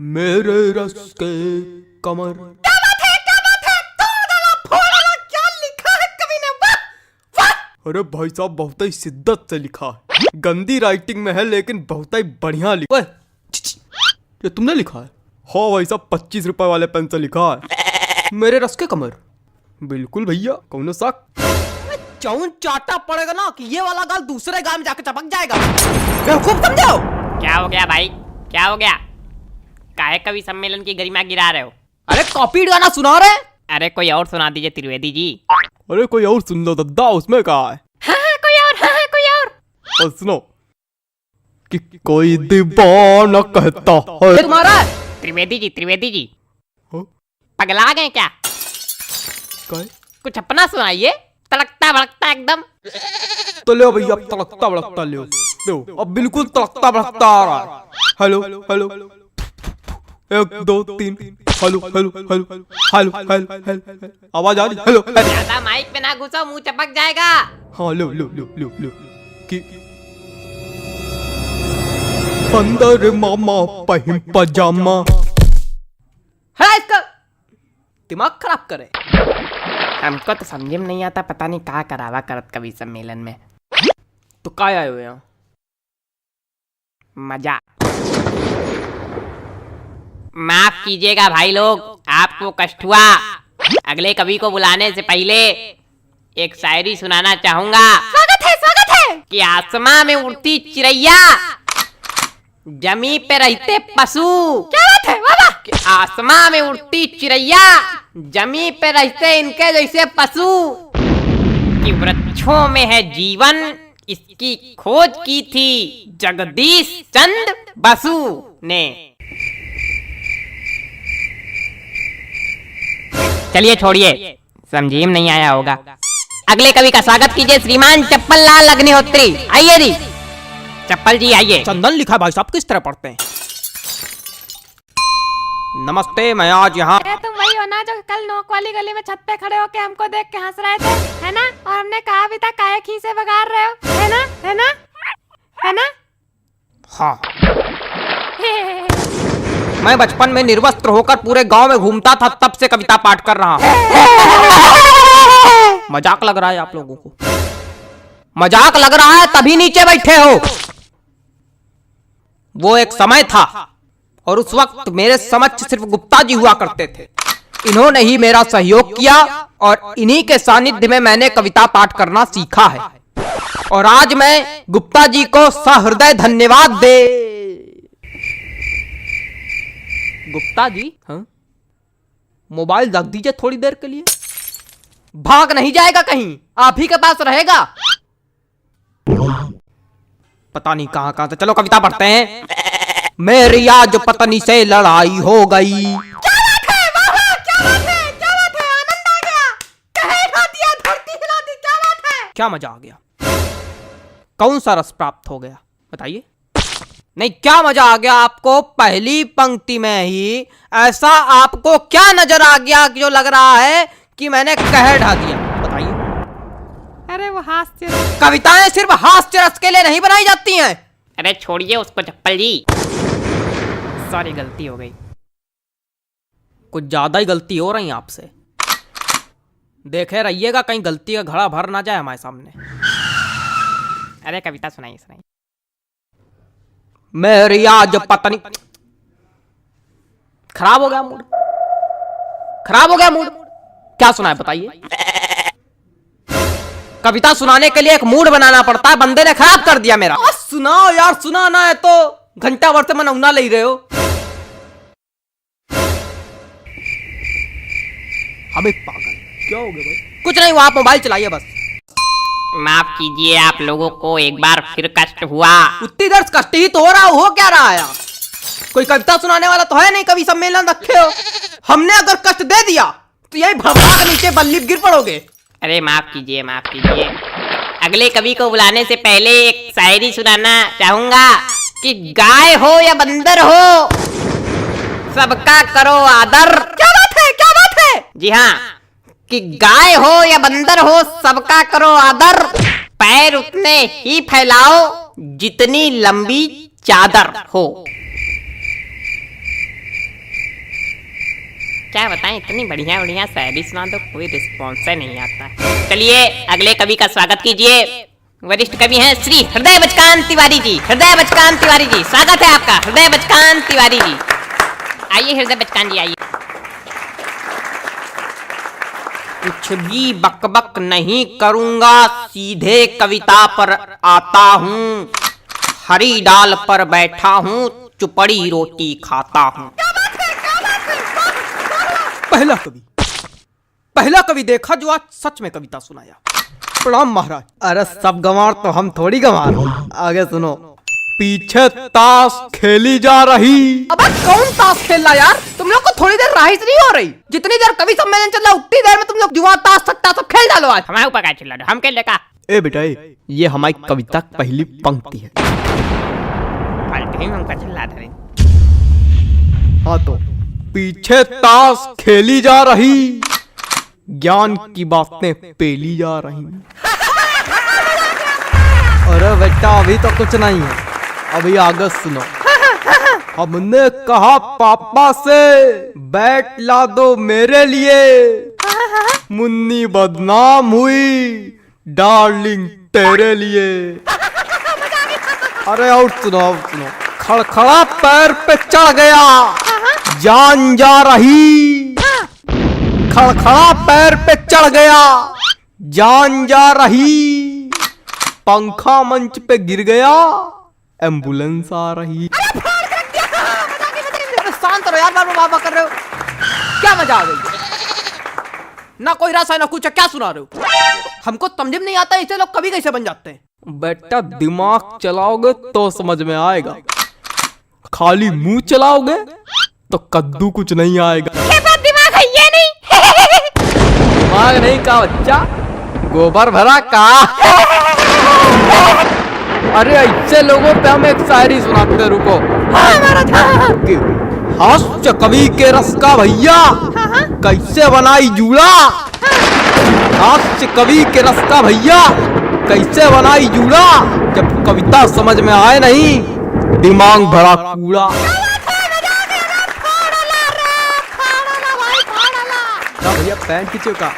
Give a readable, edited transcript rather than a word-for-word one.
मेरे रस के कमर। क्या बात है, क्या बात है, तोड़ डाला, फोड़ डाला, क्या लिखा है कवि ने, वाह वाह। अरे भाई साहब बहुत ही शिद्दत से लिखा है, गंदी राइटिंग में है लेकिन बहुत ही बढ़िया लिखा है। ये तुमने लिखा है? हाँ भाई साहब 25 रुपए वाले पेन से लिखा है, मेरे रस के कमर। बिल्कुल भैया, कौन शक। चौन चाटा पड़ेगा ना कि ये वाला गाल दूसरे गाल में जाकर चपक जाएगा। बेवकूफ समझो। क्या हो गया भाई, क्या हो गया? काहे कवि सम्मेलन की गरिमा गिरा रहे हो? अरे कॉपी गाना सुना रहे। अरे कोई और सुना दीजिए त्रिवेदी जी। अरे कोई और सुन लो दद्दा, उसमें कहा है। हाँ, कोई और, हाँ, कोई और। और सुनो कि कोई दीवाना कहता है। तुम्हारा त्रिवेदी जी हाँ? पगला गए क्या? काय? कुछ अपना सुनाइए, तड़कता भड़कता एकदम। तो ले भैया, तड़कता भड़कता ले लो, अब बिल्कुल तड़कता भड़कता आ रहा है। Hello hello, 1 2 3, hello hello hello hello hello hello, आवाज आ रही? Hello hello. ज्यादा माइक पे ना घुसो, मुंह चपक जाएगा। हाँ लो लो लो लो लो कि अंदर मामा पहिम पजामा। है इसका दिमाग खराब करे। हमको तो समझ में नहीं आता, पता नहीं कहाँ करावा करत कवि सम्मेलन में। तो काय आए हुए हैं? मजा। माफ कीजिएगा भाई लोग, आपको कष्ट हुआ। अगले कवि को बुलाने से पहले एक शायरी सुनाना चाहूंगा। स्वागत है कि आसमां में उड़ती चिड़ैया, जमी पे रहते पशु। क्या बात है, वाह वाह। कि आसमां में उड़ती चिड़ैया, जमी पे रहते इनके जैसे पशु। कि वृक्षों में है जीवन, इसकी खोज की थी जगदीश चंद्र बसु ने। चलिए छोड़िए, समझिए नहीं आया होगा। अगले कवि का स्वागत कीजिए श्रीमान चप्पल लाल अग्निहोत्री। आइए जी, चप्पल जी आइए। चंदन लिखा भाई साहब किस तरह पढ़ते हैं? नमस्ते, मैं आज यहाँ। तुम वही हो ना जो कल नोक वाली गली में छत पे खड़े होके हमको देख के हंस रहे थे, है ना? और हमने कहा भी था काहे खीसे बगाड़ रहे हो, है ना, है ना, है ना? हाँ, मैं बचपन में निर्वस्त्र होकर पूरे गांव में घूमता था, तब से कविता पाठ कर रहा हूँ। मजाक लग रहा है आप लोगों को? मजाक लग रहा है तभी नीचे बैठे हो। वो एक समय था और उस वक्त मेरे समक्ष सिर्फ गुप्ता जी हुआ करते थे। इन्होंने ही मेरा सहयोग किया और इन्हीं के सानिध्य में मैंने कविता पाठ करना सीखा है। और आज मैं गुप्ता जी को सहृदय धन्यवाद दे। गुप्ता जी, हाँ? मोबाइल रख दीजिए थोड़ी देर के लिए। भाग नहीं जाएगा कहीं, आप ही के पास रहेगा। पता नहीं कहां कहां से। चलो कविता पढ़ते हैं। मेरी आज पत्नी से लड़ाई हो गई। क्या बात है, वाह वाह, क्या बात है, क्या बात है, आनंद आ गया। कहे खा दिया, धरती हिला दी, क्या बात है। क्या मजा आ गया? कौन सा रस प्राप्त हो गया बताइए? नहीं, क्या मजा आ गया आपको? पहली पंक्ति में ही ऐसा आपको क्या नजर आ गया जो लग रहा है कि मैंने कह ढा दिया? बताइए। अरे वो हास्य। कविताएं सिर्फ हास्य रस के लिए नहीं बनाई जाती हैं। अरे छोड़िए उसको चप्पल जी, सॉरी गलती हो गई। कुछ ज्यादा ही गलती हो रही है आपसे। देखे रहिएगा कहीं गलती का घड़ा भर ना जाए हमारे सामने। अरे कविता सुनाइए सुनाइए। मेरी आज पत्नी। खराब हो गया मूड, खराब हो गया मूड। क्या सुनाए बताइए? कविता सुनाने के लिए एक मूड बनाना पड़ता है, बंदे ने खराब कर दिया मेरा। सुनाओ यार, सुनाना है तो घंटा भर से मनौना ले रहे हो। अबे पागल, क्या हो गया भाई? कुछ नहीं हुआ, आप मोबाइल चलाइए बस। माफ कीजिए, आप लोगों को एक बार फिर कष्ट हुआ। उतनी देर कष्ट ही तो हो रहा, हो क्या रहा है? कोई कविता सुनाने वाला तो है नहीं, कवि सम्मेलन रखे हो। हमने अगर कष्ट दे दिया तो यही भगवान के नीचे बल्ली गिर पड़ोगे। अरे माफ कीजिए, माफ कीजिए। अगले कवि को बुलाने से पहले एक शायरी सुनाना चाहूंगा। कि गाय हो या बंदर हो, सबका करो आदर। क्या बात है, क्या बात है? जी हाँ, कि गाय हो या बंदर हो, सबका करो आदर। पैर उतने ही फैलाओ जितनी लंबी चादर हो। क्या बताएं, इतनी बढ़िया बढ़िया शायरी सुना दो, कोई रिस्पॉन्स नहीं आता। चलिए अगले कवि का स्वागत कीजिए। वरिष्ठ कवि हैं श्री हृदय बचकान तिवारी जी। हृदय बचकान तिवारी जी, स्वागत है आपका। हृदय बचकान तिवारी जी, आइए हृदय बचकान जी आइए। कुछ भी बकबक नहीं करूंगा, सीधे कविता पर आता हूँ। हरी डाल पर बैठा हूँ, चुपड़ी रोटी खाता हूँ। पहला कवि देखा जो आज सच में कविता सुनाया। प्रणाम महाराज। अरे सब गंवार तो हम थोड़ी गंवार। आगे सुनो। पीछे ताश खेली जा रही। अबे कौन ताश खेल रहा यार? तुम लोग को थोड़ी देर राहिश नहीं हो रही? जितनी देर कवि सम्मेलन चल रहा उतनी देर में तुम लोग जुआ ताश सट्टा सब खेल डालो आज। हमारे ऊपर क्या चिल्ला रहे हो? हम खेल लेगा। ए बेटा ये हमारी कविता की पहली पंक्ति है। फालतू ही हमका चिल्ला रहे। हाँ तो पीछे ताश खेली जा रही, ज्ञान की बातें पेली जा रही। अरे बेटा अभी तो कुछ नहीं है, अभी आगे सुनो। हमने कहा पापा से बैट ला दो मेरे लिए, मुन्नी बदनाम हुई डार्लिंग तेरे लिए। अरे और सुनो खड़खड़ा पैर पे चढ़ गया, जान जा रही। खड़खड़ा पैर पे चढ़ गया, जान जा रही। पंखा मंच पे गिर गया, एम्बुलेंस आ रही। शांत रहो यार, बाबा कर रहे हो क्या? मजा आ गई? ना कोई रस है ना कुछ, क्या सुना रहे हो? हमको समझ में नहीं आता ऐसे लोग कभी कैसे बन जाते हैं। बेटा दिमाग चलाओगे तो समझ में आएगा, खाली मुंह चलाओगे तो कद्दू कुछ नहीं आएगा। दिमाग है ये नहीं। दिमाग नहीं का बच्चा, गोबर भरा का। अरे ऐसे लोगों पे हम एक शायरी सुनाते, रुको। हास्य कवि के रस का भैया कैसे बनाई जूड़ा। हास्य कवि के रस का भैया कैसे बनाई जूड़ा, जब कविता समझ में आए नहीं दिमाग भरा कूड़ा। भैया पैंट खींचो का।